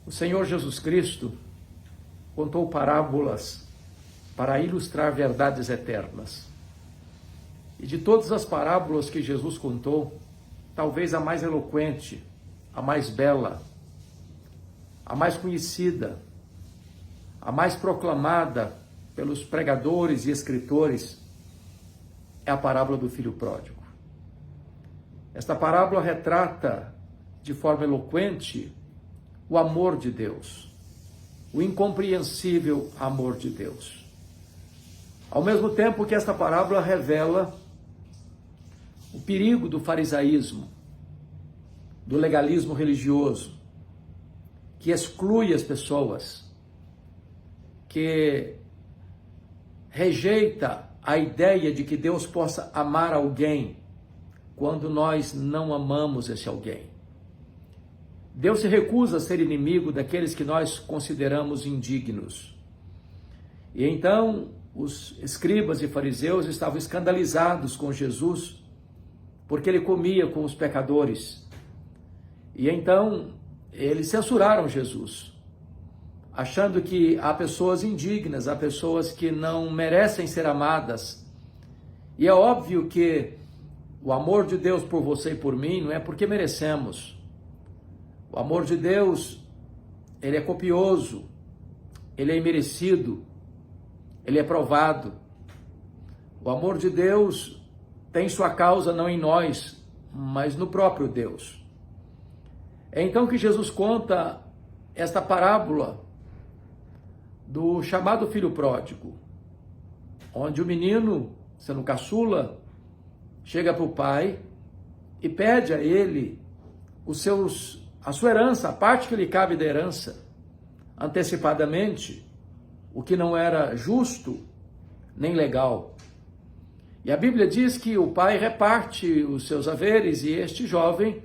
O Senhor Jesus Cristo contou parábolas para ilustrar verdades eternas. E de todas as parábolas que Jesus contou, talvez a mais eloquente, a mais bela, a mais conhecida, a mais proclamada pelos pregadores e escritores é a parábola do filho pródigo. Esta parábola retrata de forma eloquente o amor de Deus, o incompreensível amor de Deus. Ao mesmo tempo que esta parábola revela o perigo do farisaísmo, do legalismo religioso, que exclui as pessoas, que rejeita a ideia de que Deus possa amar alguém quando nós não amamos esse alguém. Deus se recusa a ser inimigo daqueles que nós consideramos indignos. E então os escribas e fariseus estavam escandalizados com Jesus, porque ele comia com os pecadores. E então eles censuraram Jesus, achando que há pessoas indignas, há pessoas que não merecem ser amadas. E é óbvio que o amor de Deus por você e por mim não é porque merecemos. O amor de Deus, ele é copioso, ele é imerecido, ele é provado. O amor de Deus tem sua causa não em nós, mas no próprio Deus. É então que Jesus conta esta parábola do chamado filho pródigo, onde o menino, sendo caçula, chega para o pai e pede a ele a sua herança, a parte que lhe cabe da herança, antecipadamente, o que não era justo nem legal. E a Bíblia diz que o pai reparte os seus haveres e este jovem,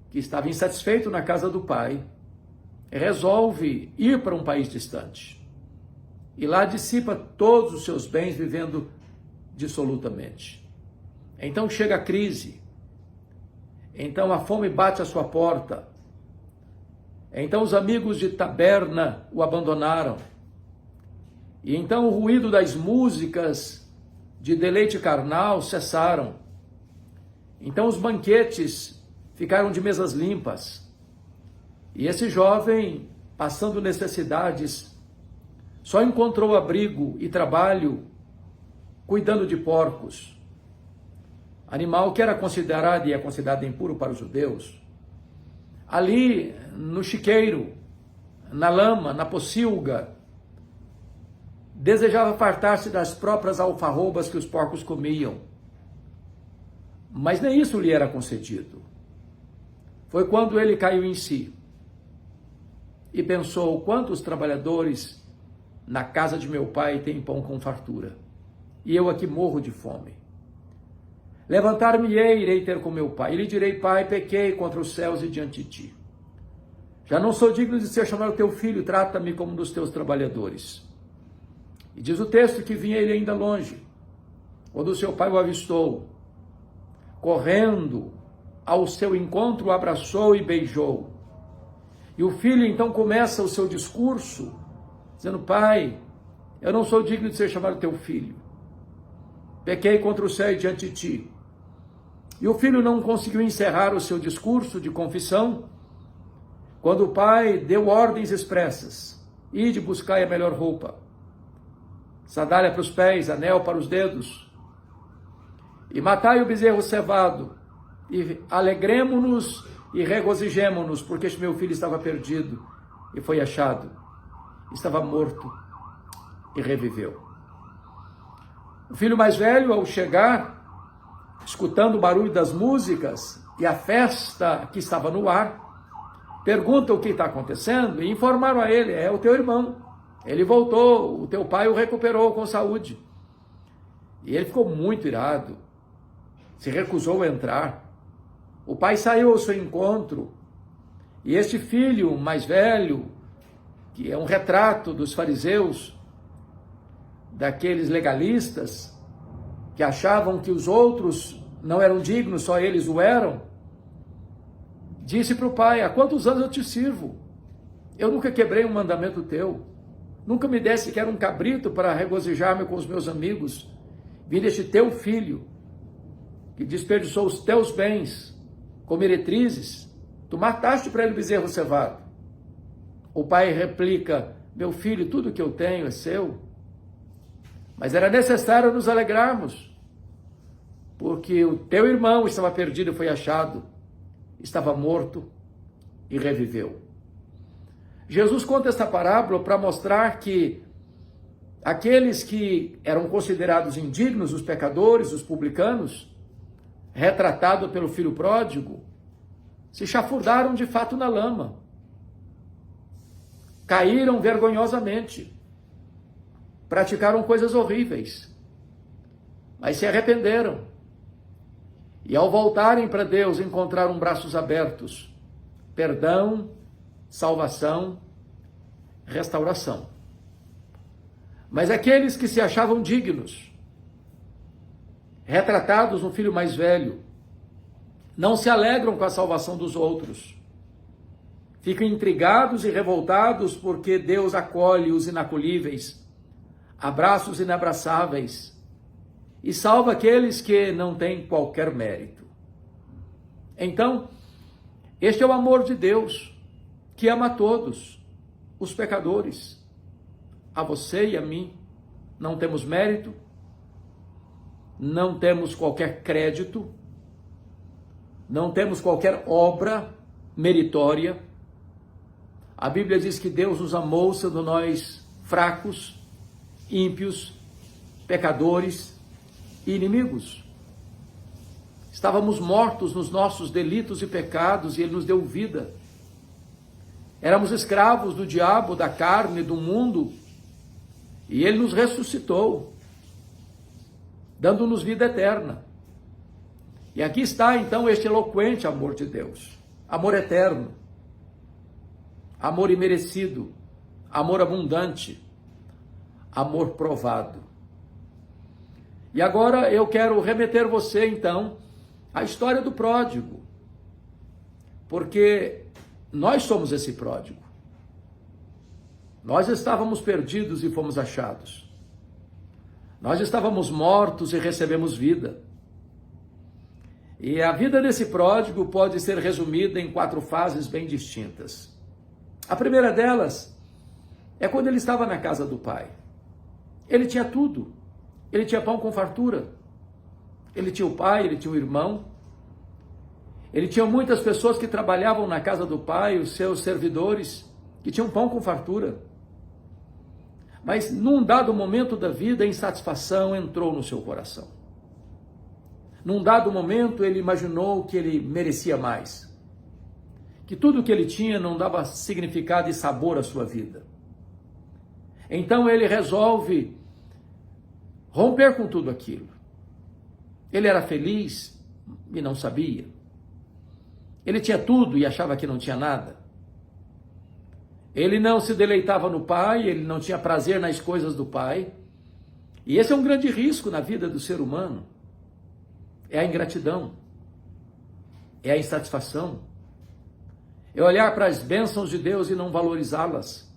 que estava insatisfeito na casa do pai, resolve ir para um país distante. E lá dissipa todos os seus bens vivendo dissolutamente. Então chega a crise. Então a fome bate à sua porta. Então os amigos de taberna o abandonaram. E então o ruído das músicas de deleite carnal cessaram. Então os banquetes ficaram de mesas limpas. E esse jovem, passando necessidades, só encontrou abrigo e trabalho cuidando de porcos, animal que era considerado e é considerado impuro para os judeus. Ali no chiqueiro, na lama, na pocilga, desejava fartar-se das próprias alfarrobas que os porcos comiam. Mas nem isso lhe era concedido. Foi quando ele caiu em si e pensou: quantos trabalhadores na casa de meu pai têm pão com fartura, e eu aqui morro de fome. Levantar-me-ei e irei ter com meu pai, e lhe direi: pai, pequei contra os céus e diante de ti. Já não sou digno de ser chamado teu filho, trata-me como um dos teus trabalhadores. E diz o texto que vinha ele ainda longe, quando o seu pai o avistou, correndo ao seu encontro, o abraçou e beijou. E o filho então começa o seu discurso, dizendo: pai, eu não sou digno de ser chamado teu filho. Pequei contra o céu e diante de ti. E o filho não conseguiu encerrar o seu discurso de confissão, quando o pai deu ordens expressas: ide buscar a melhor roupa, sandália para os pés, anel para os dedos, e matai o bezerro cevado, e alegremo-nos e regozijemo-nos, porque este meu filho estava perdido e foi achado, estava morto e reviveu. O filho mais velho, ao chegar, escutando o barulho das músicas e a festa que estava no ar, pergunta o que está acontecendo e informaram a ele: é o teu irmão, ele voltou, o teu pai o recuperou com saúde. E ele ficou muito irado, se recusou a entrar. O pai saiu ao seu encontro e este filho mais velho, que é um retrato dos fariseus, daqueles legalistas que achavam que os outros não eram dignos, só eles o eram, disse para o pai: há quantos anos eu te sirvo? Eu nunca quebrei um mandamento teu. Nunca me desse sequer um cabrito para regozijar-me com os meus amigos. Vim deste teu filho, que desperdiçou os teus bens com meretrizes. Tu mataste para ele o bezerro cevado. O pai replica: meu filho, tudo que eu tenho é seu. Mas era necessário nos alegrarmos, porque o teu irmão estava perdido e foi achado, estava morto e reviveu. Jesus conta esta parábola para mostrar que aqueles que eram considerados indignos, os pecadores, os publicanos, retratado pelo filho pródigo, se chafurdaram de fato na lama, caíram vergonhosamente, praticaram coisas horríveis, mas se arrependeram e ao voltarem para Deus encontraram braços abertos, perdão, salvação, restauração. Mas aqueles que se achavam dignos, retratados no filho mais velho, não se alegram com a salvação dos outros. Ficam intrigados e revoltados porque Deus acolhe os inacolhíveis, abraça os inabraçáveis e salva aqueles que não têm qualquer mérito. Então, este é o amor de Deus, que ama a todos, os pecadores, a você e a mim. Não temos mérito, não temos qualquer crédito, não temos qualquer obra meritória. A Bíblia diz que Deus nos amou sendo nós fracos, ímpios, pecadores e inimigos. Estávamos mortos nos nossos delitos e pecados e Ele nos deu vida. Éramos escravos do diabo, da carne, do mundo, e Ele nos ressuscitou, dando-nos vida eterna. E aqui está então este eloquente amor de Deus, amor eterno, amor imerecido, amor abundante, amor provado. E agora eu quero remeter você então à história do pródigo, porque nós somos esse pródigo. Nós estávamos perdidos e fomos achados. Nós estávamos mortos e recebemos vida. E a vida desse pródigo pode ser resumida em 4 fases bem distintas. A primeira delas é quando ele estava na casa do pai. Ele tinha tudo. Ele tinha pão com fartura. Ele tinha o pai, ele tinha o irmão. Ele tinha muitas pessoas que trabalhavam na casa do pai, os seus servidores, que tinham pão com fartura. Mas num dado momento da vida, a insatisfação entrou no seu coração. Num dado momento, ele imaginou que ele merecia mais. Que tudo que ele tinha não dava significado e sabor à sua vida. Então ele resolve romper com tudo aquilo. Ele era feliz e não sabia. Ele tinha tudo e achava que não tinha nada. Ele não se deleitava no pai, ele não tinha prazer nas coisas do pai. E esse é um grande risco na vida do ser humano. É a ingratidão, é a insatisfação, é olhar para as bênçãos de Deus e não valorizá-las.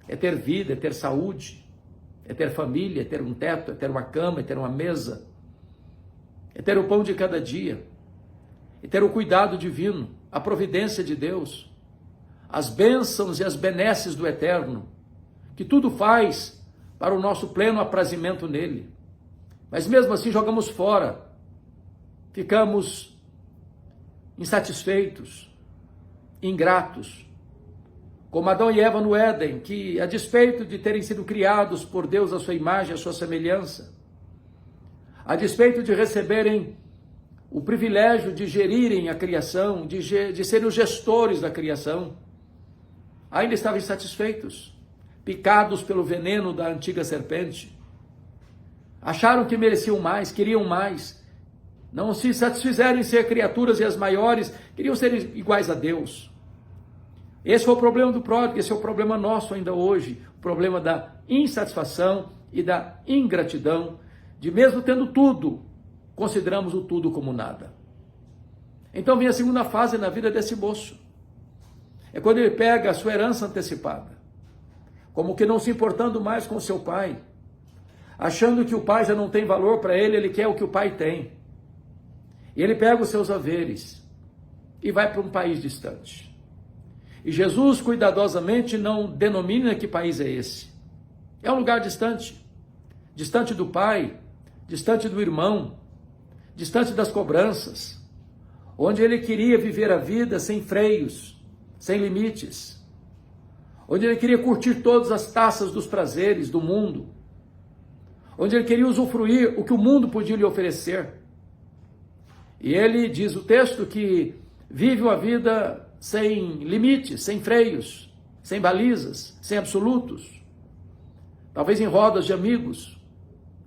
É ter vida, é ter saúde, é ter família, é ter um teto, é ter uma cama, é ter uma mesa, é ter o pão de cada dia, é ter o cuidado divino, a providência de Deus, as bênçãos e as benesses do Eterno, que tudo faz para o nosso pleno aprazimento nele. Mas mesmo assim jogamos fora, ficamos insatisfeitos, ingratos, como Adão e Eva no Éden, que a despeito de terem sido criados por Deus à sua imagem, à sua semelhança, a despeito de receberem o privilégio de gerirem a criação, de serem os gestores da criação, ainda estavam insatisfeitos, picados pelo veneno da antiga serpente. Acharam que mereciam mais, queriam mais, não se satisfizeram em ser criaturas e as maiores, queriam ser iguais a Deus. Esse foi o problema do pródigo, esse é o problema nosso ainda hoje, o problema da insatisfação e da ingratidão, de mesmo tendo tudo, consideramos o tudo como nada. Então vem a segunda fase na vida desse moço. É quando ele pega a sua herança antecipada, como que não se importando mais com seu pai, achando que o pai já não tem valor para ele, ele quer o que o pai tem. E ele pega os seus haveres e vai para um país distante. E Jesus cuidadosamente não denomina que país é esse. É um lugar distante, distante do pai, distante do irmão, distante das cobranças, onde ele queria viver a vida sem freios, sem limites, onde ele queria curtir todas as taças dos prazeres do mundo, onde ele queria usufruir o que o mundo podia lhe oferecer. E ele diz o texto que vive uma vida sem limites, sem freios, sem balizas, sem absolutos, talvez em rodas de amigos,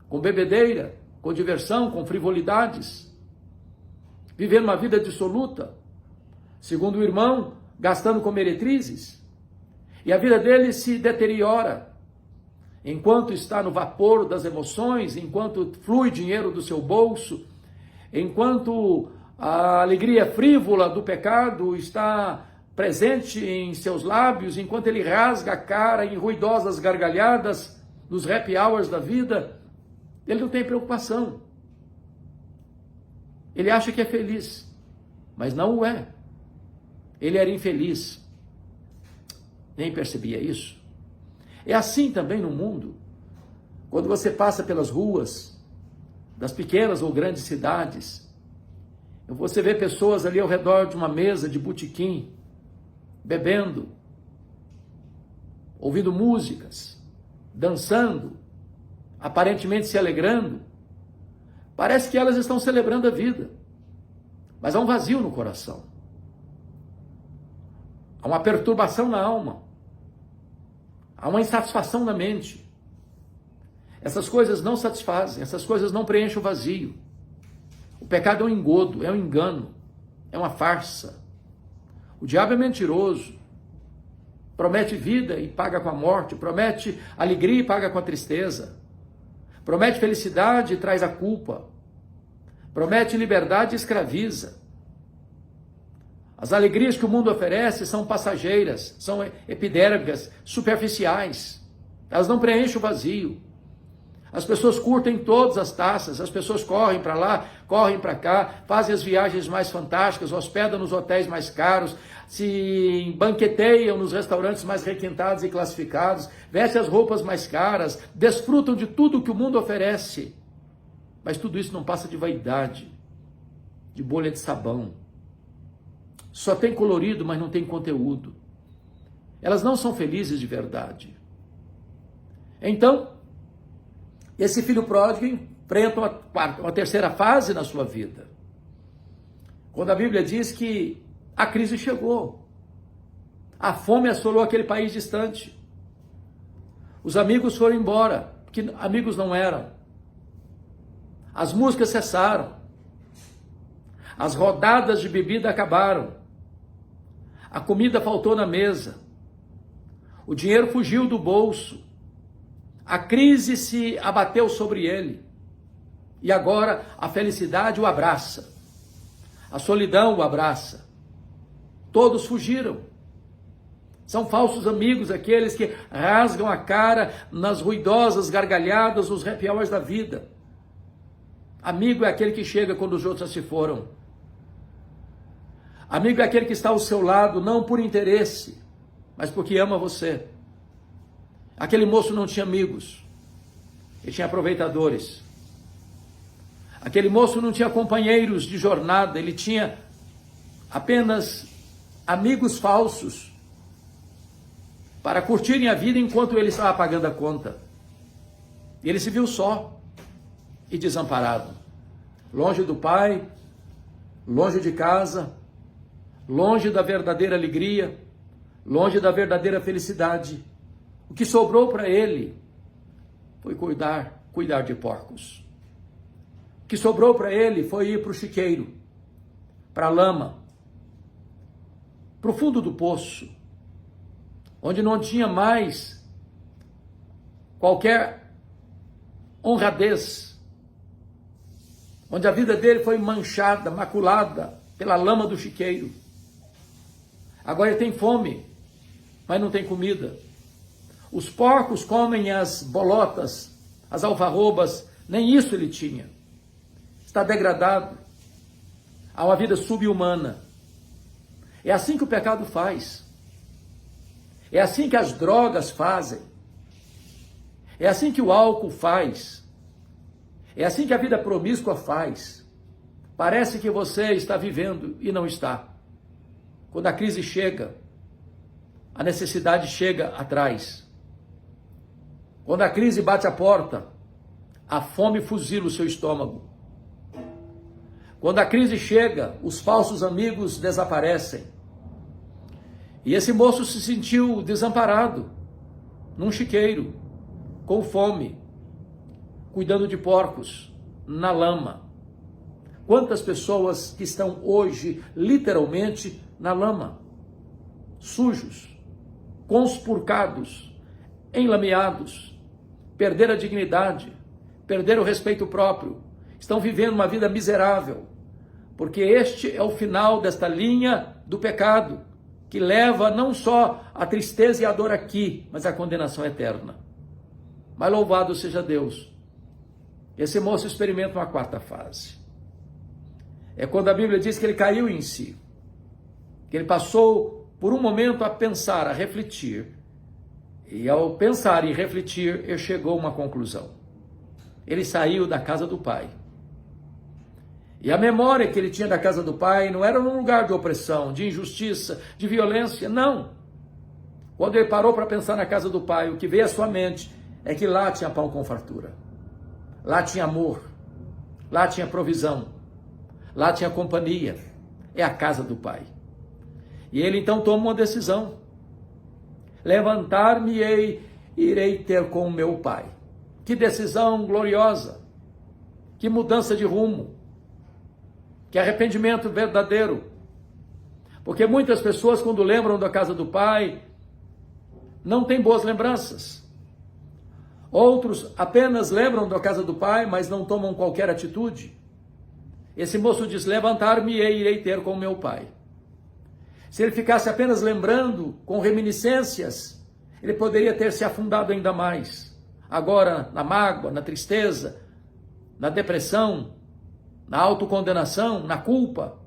com bebedeira, com diversão, com frivolidades, vivendo uma vida dissoluta, segundo o irmão, gastando com meretrizes, e a vida dele se deteriora, enquanto está no vapor das emoções, enquanto flui dinheiro do seu bolso, enquanto a alegria frívola do pecado está presente em seus lábios, enquanto ele rasga a cara em ruidosas gargalhadas nos happy hours da vida, ele não tem preocupação. Ele acha que é feliz, mas não o é. Ele era infeliz, nem percebia isso. É assim também no mundo. Quando você passa pelas ruas das pequenas ou grandes cidades, você vê pessoas ali ao redor de uma mesa de botequim, bebendo, ouvindo músicas, dançando, aparentemente se alegrando. Parece que elas estão celebrando a vida, mas há um vazio no coração. Há uma perturbação na alma. Há uma insatisfação na mente. Essas coisas não satisfazem, essas coisas não preenchem o vazio. O pecado é um engodo, é um engano, é uma farsa. O diabo é mentiroso. Promete vida e paga com a morte, promete alegria e paga com a tristeza. Promete felicidade e traz a culpa. Promete liberdade e escraviza. As alegrias que o mundo oferece são passageiras, são epidérmicas, superficiais. Elas não preenchem o vazio. As pessoas curtem todas as taças, as pessoas correm para lá, correm para cá, fazem as viagens mais fantásticas, hospedam nos hotéis mais caros, se banqueteiam nos restaurantes mais requintados e classificados, vestem as roupas mais caras, desfrutam de tudo que o mundo oferece. Mas tudo isso não passa de vaidade, de bolha de sabão. Só tem colorido, mas não tem conteúdo. Elas não são felizes de verdade. Então, esse filho pródigo enfrenta uma terceira fase na sua vida. Quando a Bíblia diz que a crise chegou. A fome assolou aquele país distante. Os amigos foram embora, porque amigos não eram. As músicas cessaram. As rodadas de bebida acabaram. A comida faltou na mesa. O dinheiro fugiu do bolso. A crise se abateu sobre ele. E agora a felicidade o abraça. A solidão o abraça. Todos fugiram. São falsos amigos aqueles que rasgam a cara nas ruidosas gargalhadas, nos happy hours da vida. Amigo é aquele que chega quando os outros se foram. Amigo é aquele que está ao seu lado, não por interesse, mas porque ama você. Aquele moço não tinha amigos, ele tinha aproveitadores. Aquele moço não tinha companheiros de jornada, ele tinha apenas amigos falsos para curtirem a vida enquanto ele estava pagando a conta. E ele se viu só e desamparado, longe do pai, longe de casa, longe da verdadeira alegria, longe da verdadeira felicidade. O que sobrou para ele foi cuidar de porcos. O que sobrou para ele foi ir para o chiqueiro, para a lama, para o fundo do poço, onde não tinha mais qualquer honradez, onde a vida dele foi manchada, maculada pela lama do chiqueiro. Agora ele tem fome, mas não tem comida. Os porcos comem as bolotas, as alfarrobas, nem isso ele tinha. Está degradado. Há uma vida sub-humana. É assim que o pecado faz. É assim que as drogas fazem. É assim que o álcool faz. É assim que a vida promíscua faz. Parece que você está vivendo e não está. Quando a crise chega, a necessidade chega atrás. Quando a crise bate a porta, a fome fuzila o seu estômago. Quando a crise chega, os falsos amigos desaparecem. E esse moço se sentiu desamparado, num chiqueiro, com fome, cuidando de porcos, na lama. Quantas pessoas que estão hoje, literalmente, na lama, sujos, conspurcados, enlameados, perderam a dignidade, perderam o respeito próprio, estão vivendo uma vida miserável, porque este é o final desta linha do pecado, que leva não só a tristeza e a dor aqui, mas a condenação eterna. Mas louvado seja Deus. Esse moço experimenta uma quarta fase. É quando a Bíblia diz que ele caiu em si, que ele passou por um momento a pensar, a refletir, e ao pensar e refletir, ele chegou a uma conclusão. Ele saiu da casa do pai. E a memória que ele tinha da casa do pai não era num lugar de opressão, de injustiça, de violência, não. Quando ele parou para pensar na casa do pai, o que veio à sua mente é que lá tinha pão com fartura. Lá tinha amor. Lá tinha provisão. Lá tinha companhia. É a casa do pai. E ele então toma uma decisão. Levantar-me-ei, irei ter com o meu pai. Que decisão gloriosa. Que mudança de rumo. Que arrependimento verdadeiro. Porque muitas pessoas, quando lembram da casa do pai, não têm boas lembranças. Outros apenas lembram da casa do pai, mas não tomam qualquer atitude. Esse moço diz, levantar-me-ei, irei ter com meu pai. Se ele ficasse apenas lembrando, com reminiscências, ele poderia ter se afundado ainda mais. Agora, na mágoa, na tristeza, na depressão, na autocondenação, na culpa.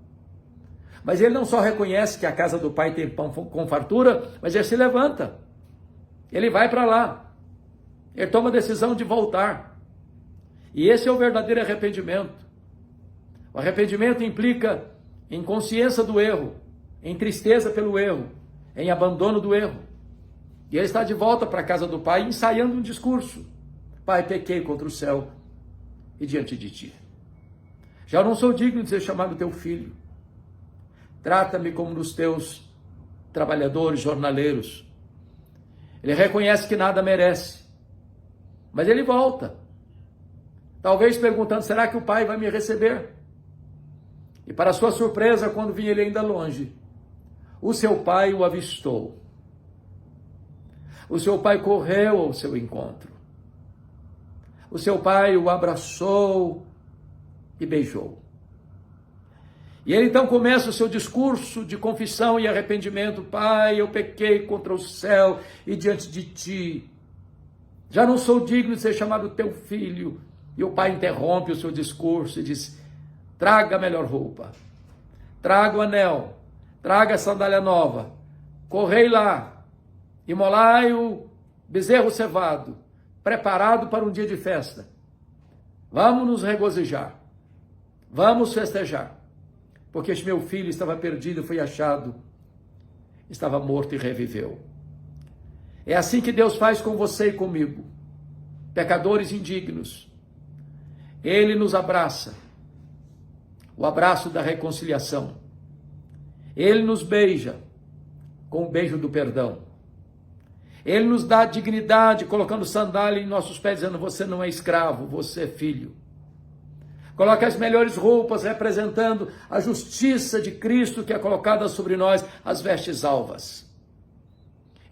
Mas ele não só reconhece que a casa do pai tem pão com fartura, mas ele se levanta. Ele vai para lá. Ele toma a decisão de voltar. E esse é o verdadeiro arrependimento. O arrependimento implica em consciência do erro, em tristeza pelo erro, em abandono do erro. E ele está de volta para a casa do pai, ensaiando um discurso. Pai, pequei contra o céu e diante de ti. Já não sou digno de ser chamado teu filho. Trata-me como nos teus trabalhadores, jornaleiros. Ele reconhece que nada merece. Mas ele volta. Talvez perguntando, será que o pai vai me receber? E para sua surpresa, quando vinha ele ainda longe, o seu pai o avistou. O seu pai correu ao seu encontro. O seu pai o abraçou e beijou. E ele então começa o seu discurso de confissão e arrependimento. Pai, eu pequei contra o céu e diante de ti. Já não sou digno de ser chamado teu filho. E o pai interrompe o seu discurso e diz, traga a melhor roupa, traga o anel, traga a sandália nova, correi lá, imolai o bezerro cevado, preparado para um dia de festa. Vamos nos regozijar, vamos festejar, porque este meu filho estava perdido, foi achado, estava morto e reviveu. É assim que Deus faz com você e comigo, pecadores indignos. Ele nos abraça, o abraço da reconciliação. Ele nos beija com o beijo do perdão. Ele nos dá dignidade, colocando sandália em nossos pés, dizendo, você não é escravo, você é filho. Coloca as melhores roupas, representando a justiça de Cristo que é colocada sobre nós, as vestes alvas.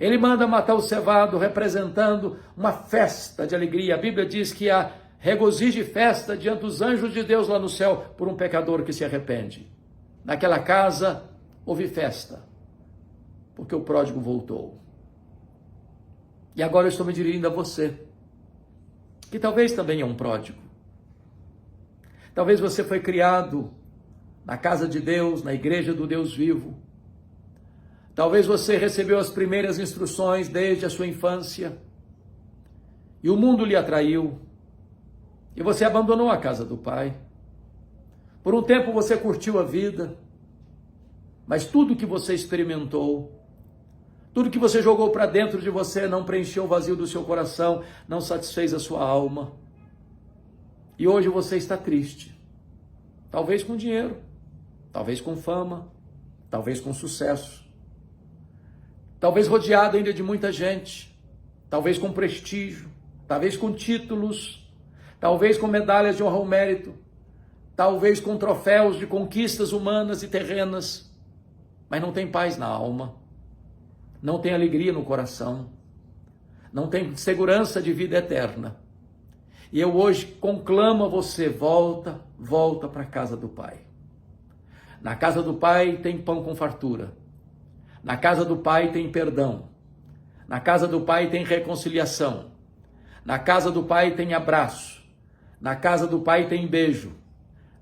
Ele manda matar o cevado, representando uma festa de alegria. A Bíblia diz que há regozijo e festa diante dos anjos de Deus lá no céu por um pecador que se arrepende. Naquela casa houve festa, porque o pródigo voltou. E agora eu estou me dirigindo a você, que talvez também é um pródigo. Talvez você foi criado na casa de Deus, na igreja do Deus vivo. Talvez você recebeu as primeiras instruções desde a sua infância e o mundo lhe atraiu e você abandonou a casa do Pai. Por um tempo você curtiu a vida, mas tudo que você experimentou, tudo que você jogou para dentro de você não preencheu o vazio do seu coração, não satisfez a sua alma. E hoje você está triste, talvez com dinheiro, talvez com fama, talvez com sucesso, talvez rodeado ainda de muita gente, talvez com prestígio, talvez com títulos, talvez com medalhas de honra ao mérito, talvez com troféus de conquistas humanas e terrenas, mas não tem paz na alma, não tem alegria no coração, não tem segurança de vida eterna. E eu hoje conclamo a você, volta para a casa do Pai. Na casa do Pai tem pão com fartura. Na casa do Pai tem perdão. Na casa do Pai tem reconciliação. Na casa do Pai tem abraço. Na casa do Pai tem beijo.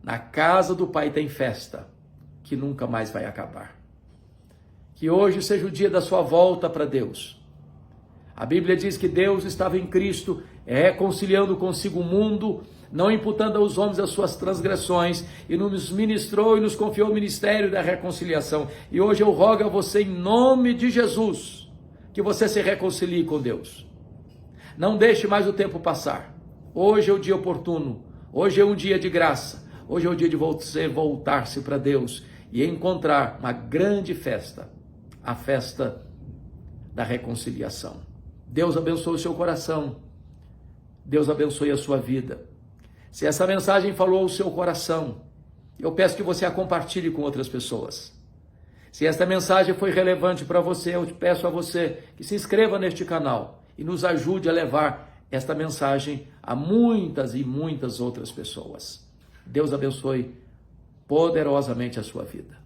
Na casa do Pai tem festa, que nunca mais vai acabar. Que hoje seja o dia da sua volta para Deus. A Bíblia diz que Deus estava em Cristo, reconciliando consigo o mundo, não imputando aos homens as suas transgressões, e nos ministrou e nos confiou o ministério da reconciliação. E hoje eu rogo a você, em nome de Jesus, que você se reconcilie com Deus. Não deixe mais o tempo passar. Hoje é o dia oportuno, hoje é um dia de graça, hoje é o dia de você voltar-se para Deus e encontrar uma grande festa, a festa da reconciliação. Deus abençoe o seu coração, Deus abençoe a sua vida. Se essa mensagem falou ao seu coração, eu peço que você a compartilhe com outras pessoas. Se esta mensagem foi relevante para você, eu peço a você que se inscreva neste canal e nos ajude a levar esta mensagem a muitas e muitas outras pessoas. Deus abençoe poderosamente a sua vida.